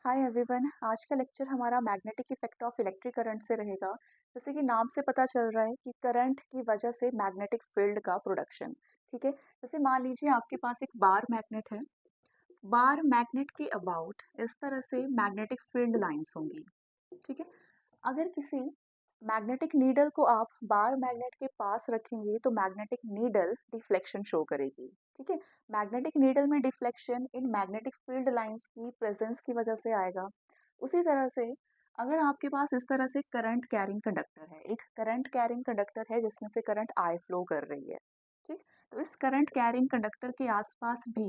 Hi everyone. आज का lecture हमारा magnetic effect of electric current से रहेगा। जैसे कि नाम से पता चल रहा है कि करंट की वजह से मैग्नेटिक फील्ड का प्रोडक्शन। ठीक है, जैसे मान लीजिए आपके पास एक बार मैग्नेट है। बार मैग्नेट के अबाउट इस तरह से मैग्नेटिक फील्ड लाइंस होंगी। ठीक है, अगर किसी मैग्नेटिक नीडल को आप बार मैग्नेट के पास रखेंगे तो मैग्नेटिक नीडल डिफ्लेक्शन शो करेगी। ठीक है, मैग्नेटिक नीडल में deflection in magnetic field lines की प्रेजेंस की वजह से आएगा। उसी तरह से अगर आपके पास इस तरह से करंट कैरिंग कंडक्टर है, एक करंट कैरिंग कंडक्टर है जिसमें से करंट आई फ्लो कर रही है। ठीक, तो इस करंट कैरिंग कंडक्टर के आसपास भी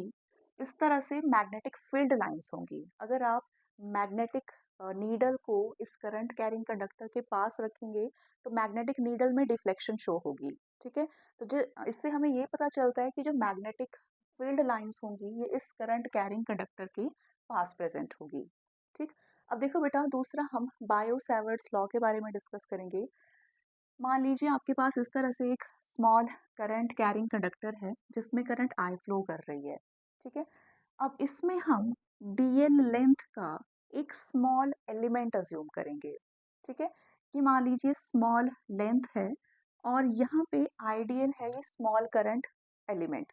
इस तरह से मैग्नेटिक फील्ड लाइंस होंगी। अगर आप मैग्नेटिक नीडल को इस करंट कैरिंग कंडक्टर के पास रखेंगे तो मैग्नेटिक नीडल में डिफ्लेक्शन शो होगी। ठीक है, तो जो इससे हमें ये पता चलता है कि जो मैग्नेटिक फील्ड लाइंस होंगी ये इस करंट कैरिंग कंडक्टर के पास प्रेजेंट होगी। ठीक, अब देखो बेटा, दूसरा हम बायो सेवर्ट्स लॉ के बारे में डिस्कस करेंगे। मान लीजिए आपके पास इस तरह से एक स्मॉल करंट कैरिंग कंडक्टर है जिसमें करंट आई फ्लो कर रही है। ठीक है, अब इसमें हम डीएल लेंथ का एक स्मॉल एलिमेंट अज्यूम करेंगे। ठीक है, कि मान लीजिए स्मॉल लेंथ है और यहाँ पे आइडियल है ये स्मॉल करंट एलिमेंट।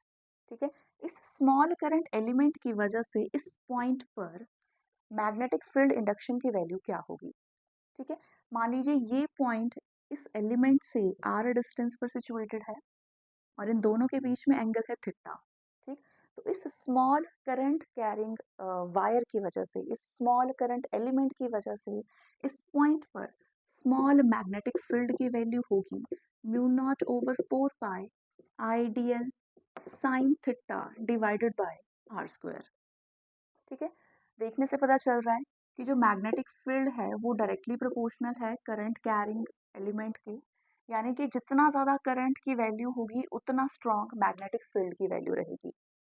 ठीक है, इस स्मॉल करंट एलिमेंट की वजह से इस पॉइंट पर मैग्नेटिक फील्ड इंडक्शन की वैल्यू क्या होगी। ठीक है, मान लीजिए ये पॉइंट इस एलिमेंट से आर डिस्टेंस पर सिचुएटेड है और इन दोनों के बीच में एंगल है थीटा। ठीक, तो इस स्मॉल करंट कैरिंग वायर की वजह से, इस स्मॉल करंट एलिमेंट की वजह से इस पॉइंट पर स्मॉल मैग्नेटिक फील्ड की वैल्यू होगी mu not over 4 pi ideal sine theta divided by are square. ठीक है, देखने से पता चल रहा है कि जो मैग्नेटिक फील्ड है वो डायरेक्टली प्रोपोर्शनल है करंट कैरिंग एलिमेंट के, यानी कि जितना ज़्यादा करंट की वैल्यू होगी उतना स्ट्रॉन्ग मैग्नेटिक फील्ड की वैल्यू रहेगी।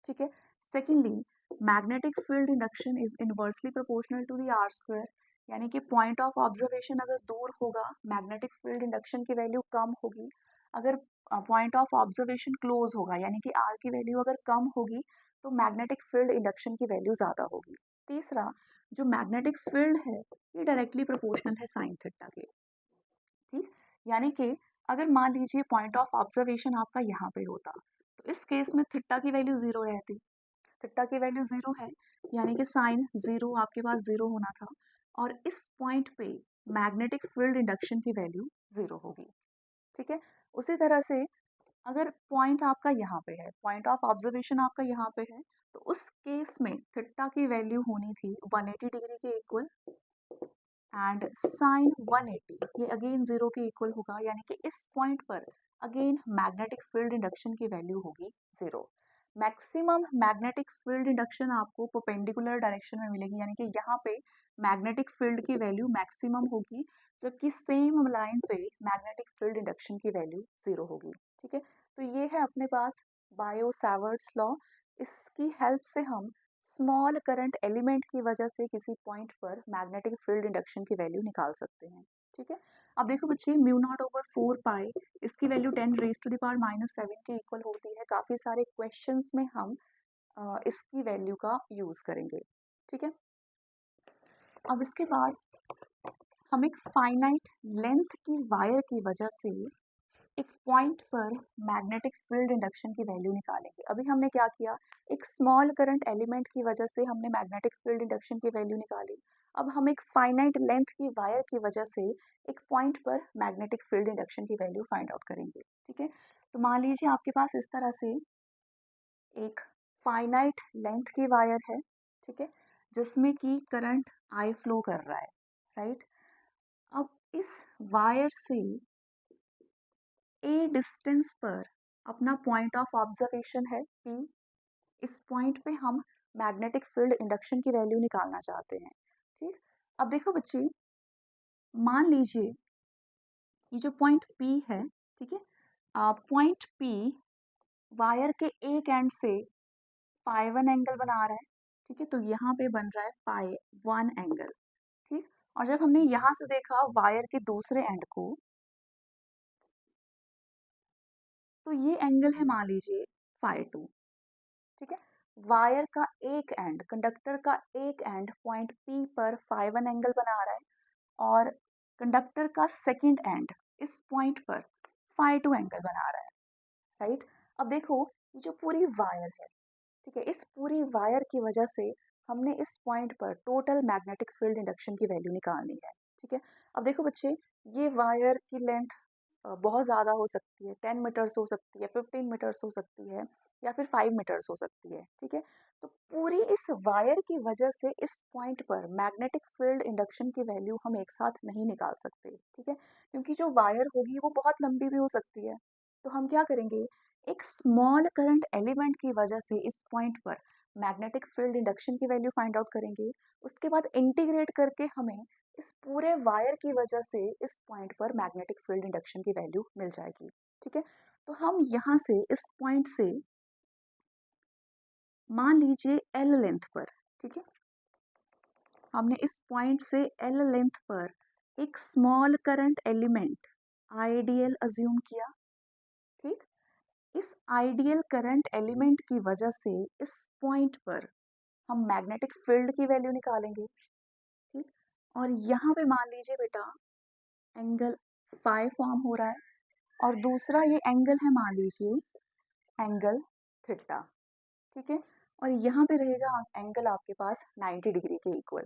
ठीक है, secondly magnetic field induction is inversely proportional to the R square, यानी कि पॉइंट ऑफ ऑब्जर्वेशन अगर दूर होगा मैग्नेटिक फील्ड इंडक्शन की वैल्यू कम होगी। अगर पॉइंट ऑफ ऑब्जर्वेशन क्लोज होगा यानी कि आर की वैल्यू अगर कम होगी तो मैग्नेटिक फील्ड इंडक्शन की वैल्यू ज़्यादा होगी। तीसरा, जो मैग्नेटिक फील्ड है ये डायरेक्टली प्रोपोर्शनल है साइन थीटा के। ठीक, यानी कि अगर मान लीजिए पॉइंट ऑफ ऑब्जर्वेशन आपका यहाँ पे होता तो इस केस में थीटा की वैल्यू ज़ीरो रहती। थीटा की वैल्यू ज़ीरो है यानी कि साइन ज़ीरो आपके पास ज़ीरो होना था और इस पॉइंट पे मैग्नेटिक फील्ड इंडक्शन की वैल्यू ज़ीरो होगी। ठीक है, उसी तरह से अगर पॉइंट आपका यहाँ पे है, पॉइंट ऑफ ऑब्जर्वेशन आपका यहाँ पे है, तो उस केस में थीटा की वैल्यू होनी थी 180 डिग्री के इक्वल एंड साइन 180 ये अगेन जीरो के इक्वल होगा, यानी कि इस पॉइंट पर अगेन मैग्नेटिक फील्ड इंडक्शन की वैल्यू होगी zero. Maximum magnetic field induction आपको परपेंडिकुलर डायरेक्शन में मिलेगी, यानी कि यहाँ पे मैग्नेटिक फील्ड की वैल्यू मैक्सिमम होगी जबकि सेम लाइन पे मैग्नेटिक फील्ड इंडक्शन की वैल्यू जीरो होगी। ठीक है, तो ये है अपने पास बायो सावर्ट्स लॉ। इसकी हेल्प से हम स्मॉल करंट एलिमेंट की वजह से किसी पॉइंट पर मैग्नेटिक फील्ड इंडक्शन की वैल्यू निकाल सकते हैं। ठीक है, अब देखो बच्चे, म्यू नॉट ओवर 4 पाई इसकी value 10 raised to the power -7 के इक्वल होती है। काफ़ी सारे क्वेश्चंस में हम इसकी वैल्यू का यूज़ करेंगे। ठीक है, अब इसके बाद हम एक फाइनाइट लेंथ की वायर की वजह से एक पॉइंट पर मैग्नेटिक फील्ड इंडक्शन की वैल्यू निकालेंगे। अभी हमने क्या किया, एक स्मॉल करंट एलिमेंट की वजह से हमने मैग्नेटिक फील्ड इंडक्शन की वैल्यू निकाली। अब हम एक फाइनाइट लेंथ की वायर की वजह से एक पॉइंट पर मैग्नेटिक फील्ड इंडक्शन की वैल्यू फाइंड आउट करेंगे। ठीक है, तो मान लीजिए आपके पास इस तरह से एक फाइनाइट लेंथ की वायर है। ठीक है, जिसमें कि करंट आई फ्लो कर रहा है, राइट। अब इस वायर से ए डिस्टेंस पर अपना पॉइंट ऑफ ऑब्जर्वेशन है पी। इस पॉइंट पे हम मैग्नेटिक फील्ड इंडक्शन की वैल्यू निकालना चाहते हैं। ठीक, अब देखो बच्चे, मान लीजिए ये जो पॉइंट पी है, ठीक है, पॉइंट पी वायर के एक एंड से पाई वन एंगल बना रहा है। ठीक है, तो यहाँ पे बन रहा है पाई वन एंगल। ठीक, और जब हमने यहाँ से देखा वायर के दूसरे एंड को, तो ये एंगल है मान लीजिए फाई टू। ठीक है, वायर का एक एंड, कंडक्टर का एक एंड पॉइंट P पर phi 1 एंगल बना रहा है और कंडक्टर का सेकंड एंड इस पॉइंट पर phi 2 एंगल बना रहा है, राइट? अब देखो ये जो पूरी वायर है, ठीक है, इस पूरी वायर की वजह से हमने इस पॉइंट पर टोटल मैग्नेटिक फील्ड इंडक्शन की वैल्यू निकालनी है, ठीक है। अब देखो बच्चे, ये वायर की लेंथ बहुत ज़्यादा हो सकती है, 10 मीटर्स हो सकती है, 15 मीटर्स हो सकती है या फिर 5 मीटर्स हो सकती है, ठीक है। तो पूरी इस वायर की वजह से इस पॉइंट पर मैग्नेटिक फील्ड इंडक्शन की वैल्यू हम एक साथ नहीं निकाल सकते, ठीक है, क्योंकि जो वायर होगी वो बहुत लंबी भी हो सकती है। तो हम क्या करेंगे, एक स्मॉल करंट एलिमेंट की वजह से इस पॉइंट पर मैग्नेटिक फील्ड इंडक्शन की वैल्यू फाइंड आउट करेंगे। उसके बाद इंटीग्रेट करके हमें इस पूरे वायर की वजह से इस पॉइंट पर मैग्नेटिक फील्ड इंडक्शन की वैल्यू मिल जाएगी, ठीक है। तो हम यहाँ से इस पॉइंट से मान लीजिए एल लेंथ पर, ठीक है, हमने इस पॉइंट से एल लेंथ पर एक small current element IDL assume किया, ठीक। इस आइडियल करंट एलिमेंट की वजह से इस पॉइंट पर हम मैग्नेटिक फील्ड की वैल्यू निकालेंगे, ठीक। और यहाँ पे मान लीजिए बेटा एंगल फाई फॉर्म हो रहा है और दूसरा ये एंगल है मान लीजिए एंगल थीटा, ठीक है। और यहाँ पे रहेगा एंगल आपके पास 90 डिग्री के इक्वल,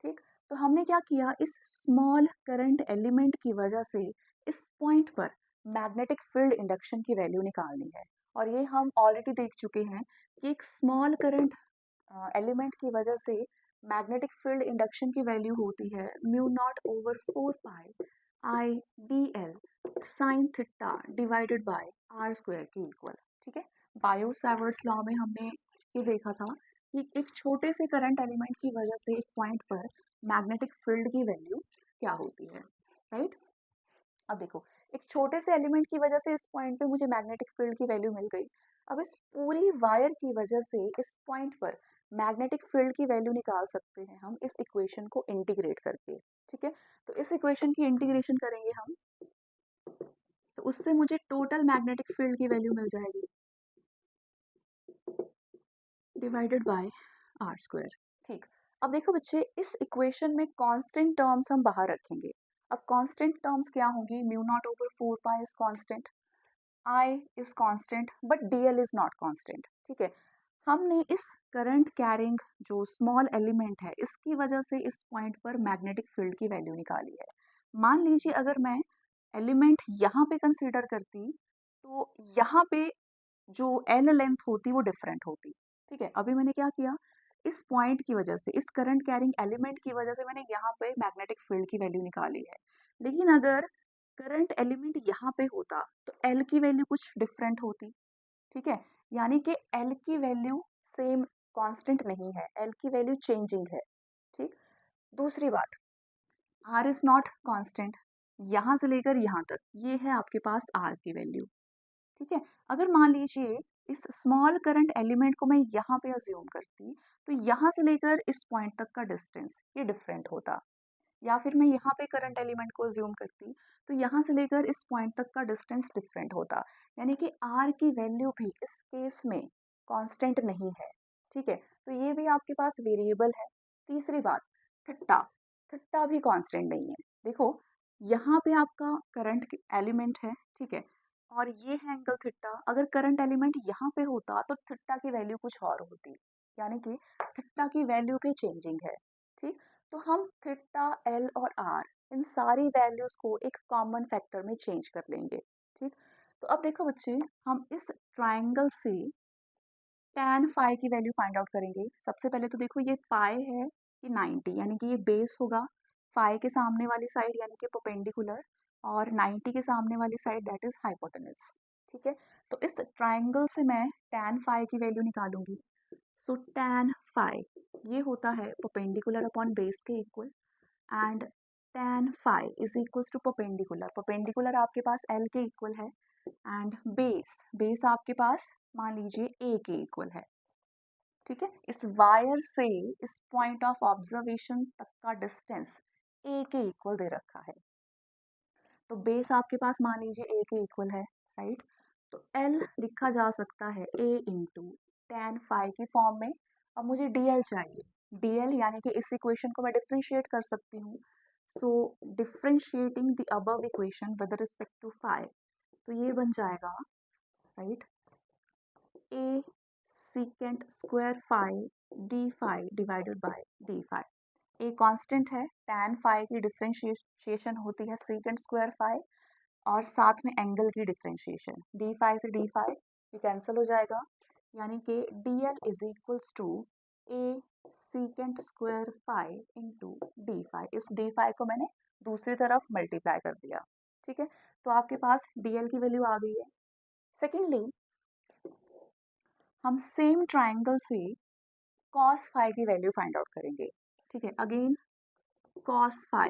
ठीक। तो हमने क्या किया, इस स्मॉल करंट एलिमेंट की वजह से इस पॉइंट पर मैग्नेटिक फील्ड इंडक्शन की वैल्यू निकालनी है। और ये हम ऑलरेडी देख चुके हैं कि एक स्मॉल करंट एलिमेंट की वजह से मैग्नेटिक फील्ड इंडक्शन की वैल्यू होती है mu not over 4 pi I D L sine theta divided by are square के इक्वल, ठीक है। बायो सावर्ट्स लॉ में हमने ये देखा था कि एक छोटे से करंट एलिमेंट की वजह से एक पॉइंट पर मैग्नेटिक फील्ड की वैल्यू क्या होती है, राइट। अब देखो, एक छोटे से एलिमेंट की वजह से इस पॉइंट पे मुझे मैग्नेटिक फील्ड की वैल्यू मिल गई। अब इस पूरी वायर की वजह से इस पॉइंट पर मैग्नेटिक फील्ड की वैल्यू निकाल सकते हैं हम इस इक्वेशन को इंटीग्रेट करके, ठीक है। तो इस इक्वेशन की इंटीग्रेशन करेंगे हम, तो उससे मुझे टोटल मैग्नेटिक फील्ड की वैल्यू मिल जाएगी डिवाइडेड बाय आर स्क्वायर, ठीक। अब देखो बच्चे, इस इक्वेशन में कांस्टेंट टर्म्स हम बाहर रखेंगे। अब कांस्टेंट टर्म्स क्या होंगी, mu naught over 4 pi is constant, I is constant but DL is not constant, ठीक है। हमने इस करंट कैरिंग जो स्मॉल एलिमेंट है इसकी वजह से इस पॉइंट पर मैग्नेटिक फील्ड की वैल्यू निकाली है। मान लीजिए अगर मैं एलिमेंट यहाँ पे कंसीडर करती तो यहाँ पे जो एल लेंथ होती वो डिफरेंट होती, ठीक है। अभी मैंने क्या किया, इस पॉइंट की वजह से इस करंट कैरिंग एलिमेंट की वजह से मैंने यहाँ पे मैग्नेटिक फील्ड की वैल्यू निकाली है। लेकिन अगर करंट एलिमेंट यहाँ पे होता तो एल की वैल्यू कुछ डिफरेंट होती, ठीक है। यानी कि एल की वैल्यू सेम कांस्टेंट नहीं है, एल की वैल्यू चेंजिंग है, ठीक। दूसरी बात, आर इज नॉट कांस्टेंट, यहाँ से लेकर यहाँ तक ये है आपके पास आर की वैल्यू, ठीक है। अगर मान लीजिए इस स्मॉल करंट एलिमेंट को मैं यहाँ पे अज्यूम करती तो यहाँ से लेकर इस पॉइंट तक का डिस्टेंस ये डिफरेंट होता, या फिर मैं यहाँ पे करंट एलिमेंट को अज्यूम करती तो यहाँ से लेकर इस पॉइंट तक का डिस्टेंस डिफरेंट होता। यानी कि आर की वैल्यू भी इस केस में कांस्टेंट नहीं है, ठीक है। तो ये भी आपके पास वेरिएबल है। तीसरी बात, थीटा, थीटा भी कांस्टेंट नहीं है। देखो, यहाँ पे आपका करंट एलिमेंट है, ठीक है, और ये है एंगल थीटा। अगर करंट एलिमेंट यहाँ पे होता तो थीटा की वैल्यू कुछ और होती, यानी कि थीटा की वैल्यू भी चेंजिंग है, ठीक। तो हम थीटा, एल और आर इन सारी वैल्यूज को एक कॉमन फैक्टर में चेंज कर लेंगे, ठीक। तो अब देखो बच्चे, हम इस ट्राइंगल से tan फाई की वैल्यू फाइंड आउट करेंगे। सबसे पहले तो देखो ये फाई है ये 90, यानी कि ये बेस होगा फाई के सामने वाली साइड यानी कि परपेंडिकुलर, और 90 के सामने वाली साइड दैट इज हाइपोटेनस, ठीक है। तो इस ट्राइंगल से मैं tan फाई की वैल्यू निकालूंगी। सो tan फाई ये होता है परपेंडिकुलर अपॉन बेस के equal, and tan phi is equals to perpendicular, perpendicular आपके पास L के इक्वल है, एंड बेस, बेस आपके पास मान लीजिए A के इक्वल है, ठीक है। इस वायर से इस पॉइंट ऑफ ऑब्जर्वेशन तक का डिस्टेंस A के इक्वल दे रखा है। तो बेस आपके पास मान लीजिए A के इक्वल है, राइट। तो L लिखा जा सकता है A इंटू tan phi की फॉर्म में। अब मुझे dl चाहिए, dl यानी कि इस इक्वेशन को मैं डिफ्रेंशिएट कर सकती हूँ। So differentiating the above equation with respect to phi, तो ये बन जाएगा right a secant square phi d phi divided by d phi। a constant है, tan phi की डिफ्रेंशिएशन होती है secant स्क्वायर phi और साथ में एंगल की डिफ्रेंशिएशन, d phi से d phi ये कैंसिल हो जाएगा, यानी कि dl is equals to a secant square phi into d phi। इस d phi को मैंने दूसरी तरफ मल्टीप्लाई कर दिया, ठीक है। तो आपके पास dl की वैल्यू आ गई है। सेकेंडली हम सेम ट्राइंगल से cos phi की वैल्यू फाइंड आउट करेंगे, ठीक है। अगेन cos phi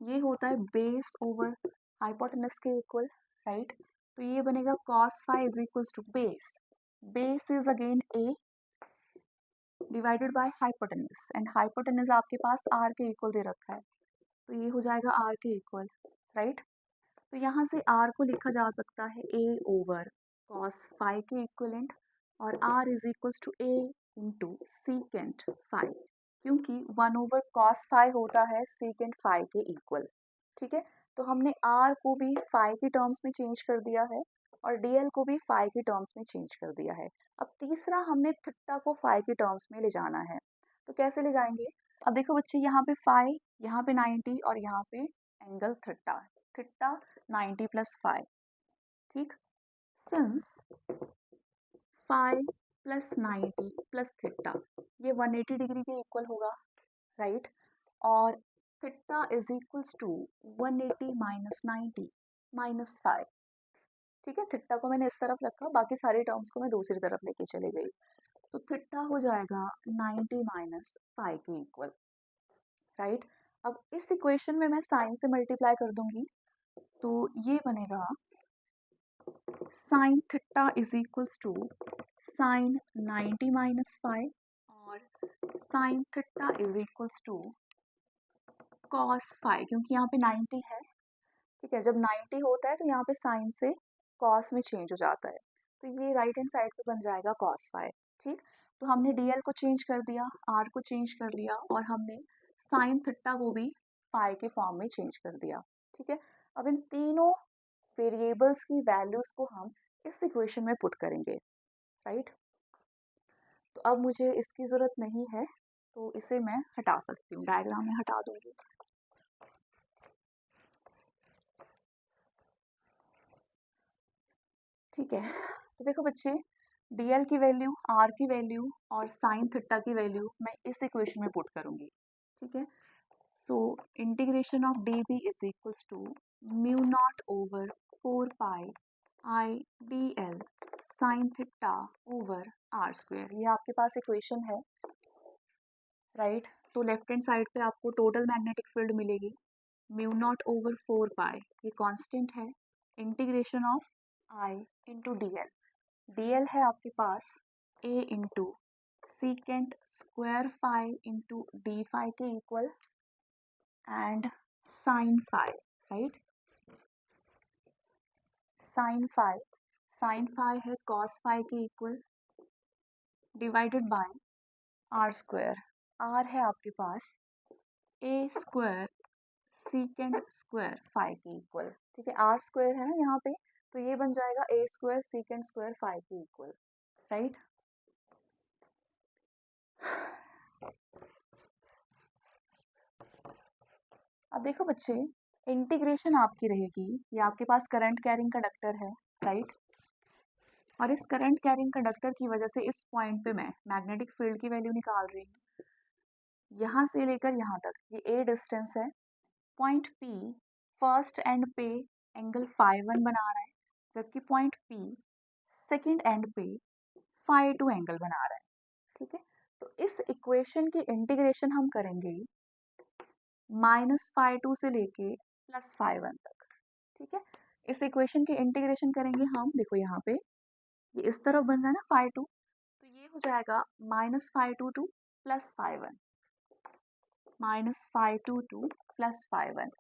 ये होता है बेस ओवर हाइपोटेनस के इक्वल, राइट। तो ये बनेगा cos phi is equals to base, base is again a divided by hypotenuse, and hypotenuse आपके पास r के इक्वल दे रखा है, तो ये हो जाएगा r के इक्वल, राइट। तो यहाँ से r को लिखा जा सकता है a ओवर cos phi के इक्वलेंट, और r is equals to a into secant phi, क्योंकि 1 ओवर cos phi होता है सीकेंट phi के इक्वल, ठीक है। तो हमने r को भी phi की टर्म्स में चेंज कर दिया है और dl को भी phi की टर्म्स में चेंज कर दिया है। अब तीसरा हमने थीटा को phi की टर्म्स में ले जाना है, तो कैसे ले जाएंगे। अब देखो बच्चे, यहाँ पे phi, यहाँ पे 90 और यहाँ पे angle theta, theta 90 plus phi, ठीक। Since phi plus 90 plus theta ये 180 डिग्री के इक्वल होगा, राइट। और theta is equals to 180 minus 90 minus 5, ठीक है। थीटा को मैंने इस तरफ रखा, बाकी सारी टर्म्स को मैं दूसरी तरफ लेके चली गई, तो थीटा हो जाएगा 90 माइनस 5 के इक्वल, राइट। अब इस इक्वेशन में मैं साइन से मल्टीप्लाई कर दूंगी, तो ये बनेगा sine theta is equals to sine 90 minus 5 और sine theta is equals to cos phi, क्योंकि यहाँ पे 90 है, ठीक है। जब 90 होता है तो यहाँ पे साइन से cos में चेंज हो जाता है, तो ये राइट हैंड साइड पे बन जाएगा cos phi, ठीक। तो हमने dl को चेंज कर दिया, r को चेंज कर लिया और हमने साइन थीटा को भी phi के फॉर्म में चेंज कर दिया, ठीक है। अब इन तीनों वेरिएबल्स की वैल्यूज को हम इस इक्वेशन में पुट करेंगे, राइट। तो अब मुझे इसकी ज़रूरत नहीं है, तो इसे मैं हटा सकती हूँ, डायग्राम में हटा दूंगी। ठीक है, तो देखो बच्चे, dl की वैल्यू, r की वैल्यू और साइन थीटा की वैल्यू मैं इस इक्वेशन में पुट करूँगी, ठीक है। So integration of dv is equals to mu not over 4 pi I D L sine theta over r square, ये आपके पास इक्वेशन है, राइट। तो लेफ्ट हैंड साइड पे आपको टोटल मैग्नेटिक फील्ड मिलेगी म्यू नॉट ओवर 4 पाई, ये constant है, integration of I into D L, dl है आपके पास a into secant square phi into d phi के equal and sine phi, right. Sine phi है कॉस फाई के equal divided by are square, r है आपके पास a square secant square phi के इक्वल, ठीक है। आर स्क्वायर है ना यहाँ पे, तो ये बन जाएगा a square secant square phi के इक्वल, राइट। अब देखो बच्चे, इंटीग्रेशन आपकी रहेगी, ये आपके पास करंट कैरिंग कंडक्टर है, राइट। और इस करंट कैरिंग कंडक्टर की वजह से इस पॉइंट पे मैं मैग्नेटिक फील्ड की वैल्यू निकाल रही हूँ, यहाँ से लेकर यहाँ तक ये a डिस्टेंस है, पॉइंट P फर्स्ट एंड पे एंगल फाई 1 बना रहा है, जबकि पॉइंट P सेकेंड एंड पे फाई 2 एंगल बना रहा है, ठीक है। तो इस इक्वेशन की इंटीग्रेशन हम करेंगे माइनस फाई 2 से लेके प्लस फाई 1 तक, ठीक है। इस इक्वेशन की इंटीग्रेशन करेंगे हम, देखो यहाँ पे ये इस तरफ बन रहा है ना फाई 2, तो ये हो जाएगा minus phi 2 two plus phi 1, minus phi 2 two plus phi 1,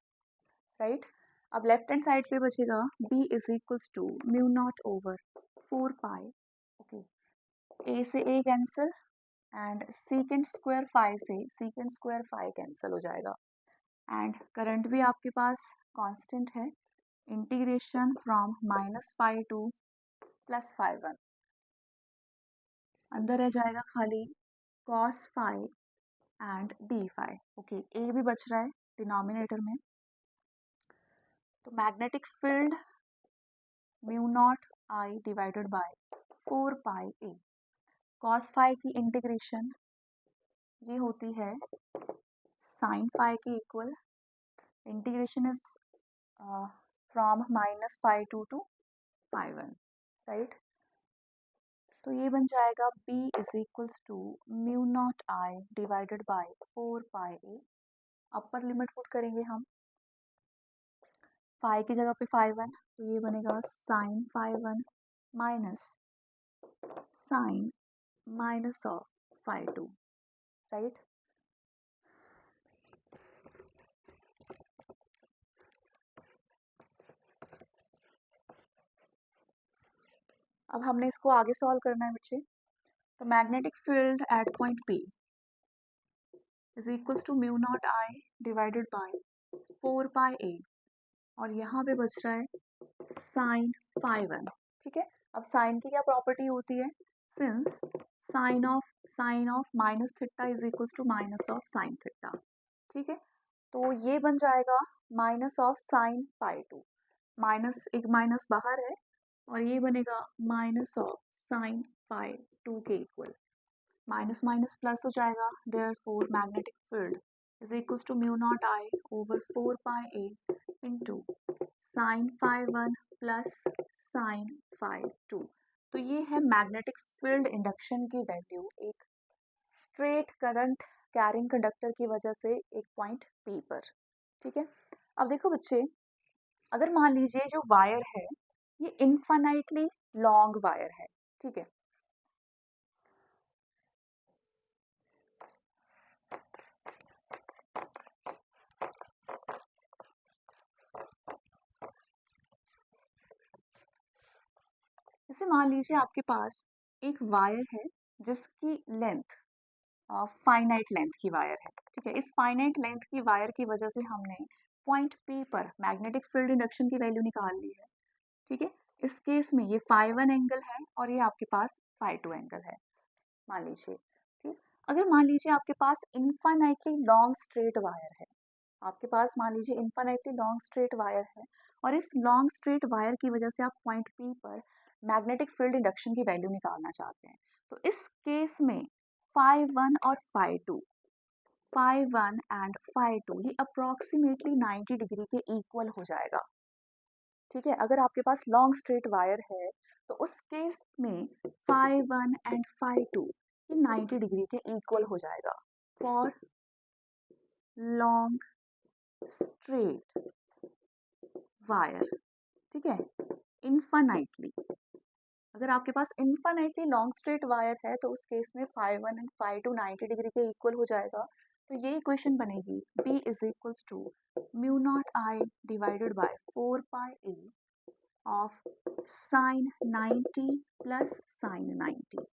right. अब लेफ्ट हैंड साइड पे बचेगा b is equals to mu not over 4 pi, okay, A से A cancel and secant square phi से secant square phi cancel हो जाएगा and current भी आपके पास कांस्टेंट है, integration from -phi to +phi 1, अंदर रह जाएगा खाली cos phi and D phi. Okay, A भी बच रहा है डिनोमिनेटर में, तो magnetic field mu naught I divided by 4 pi A, cos phi की इंटीग्रेशन ये होती है साइन फाई के equal, integration is from -phi 2 to phi 1, right. तो ये बन जाएगा b is equals to mu naught I divided by 4 pi A, upper limit put करेंगे हम, फाई की जगह पे फाई 1, तो ये बनेगा sine phi 1 minus sine minus of phi 2, right. अब हमने इसको आगे सॉल्व करना है बच्चे। तो magnetic field at point P is equals to mu naught I divided by 4 pi A, और यहाँ पे बच रहा है साइन फाई 1, ठीक है। अब साइन की क्या प्रॉपर्टी होती है, since sine of minus theta is equals to minus of sine theta, ठीक है। तो ये बन जाएगा minus of sine phi 2, minus एक माइनस बाहर है और ये बनेगा माइनस ऑफ साइन फाई 2 के इक्वल, माइनस माइनस प्लस हो जाएगा, therefore magnetic field is equals to mu naught I over 4 pi A into sine phi 1 plus sine phi 2। तो ये है मैग्नेटिक फील्ड इंडक्शन की वैल्यू एक स्ट्रेट करंट कैरिंग कंडक्टर की वजह से एक पॉइंट P पर, ठीक है। अब देखो बच्चे, अगर मान लीजिए जो वायर है ये इन्फाइनाइटली लॉन्ग वायर है, ठीक है। जैसे मान लीजिए आपके पास एक वायर है जिसकी लेंथ फाइनाइट लेंथ की वायर है, ठीक है। इस फाइनाइट लेंथ की वायर की वजह से हमने पॉइंट P पर मैग्नेटिक फील्ड इंडक्शन की वैल्यू निकाल ली है, ठीक है। इस केस में ये फाई 1 एंगल है और ये आपके पास फाई 2 एंगल है, मान लीजिए, ठीक। अगर मान लीजिए आपके पास इन्फाइनाइटली लॉन्ग स्ट्रेट वायर है, आपके पास मान लीजिए इन्फाइनाइटली लॉन्ग स्ट्रेट वायर है और इस लॉन्ग स्ट्रेट वायर की वजह से आप पॉइंट P पर मैग्नेटिक फील्ड इंडक्शन की वैल्यू निकालना चाहते हैं, तो इस केस में फाई 1 और फाई 1 एंड फाई 2 ये अप्रॉक्सीमेटली 90 डिग्री के इक्वल हो जाएगा, ठीक है। अगर आपके पास लॉन्ग स्ट्रेट वायर है तो उस केस में फाई 1 एंड फाई 2 ये 90 डिग्री के इक्वल हो जाएगा फॉर लॉन्ग स्ट्रेट वायर, ठीक है, इन्फाइनाइटली। अगर आपके पास इन्फाइनाइटली लॉन्ग स्ट्रेट वायर है तो उस केस में फाई 1 एंड फाई 2 90 डिग्री के इक्वल हो जाएगा, तो ये इक्वेशन बनेगी B is equals to mu naught I divided by 4 pi A of sine 90 plus sine 90,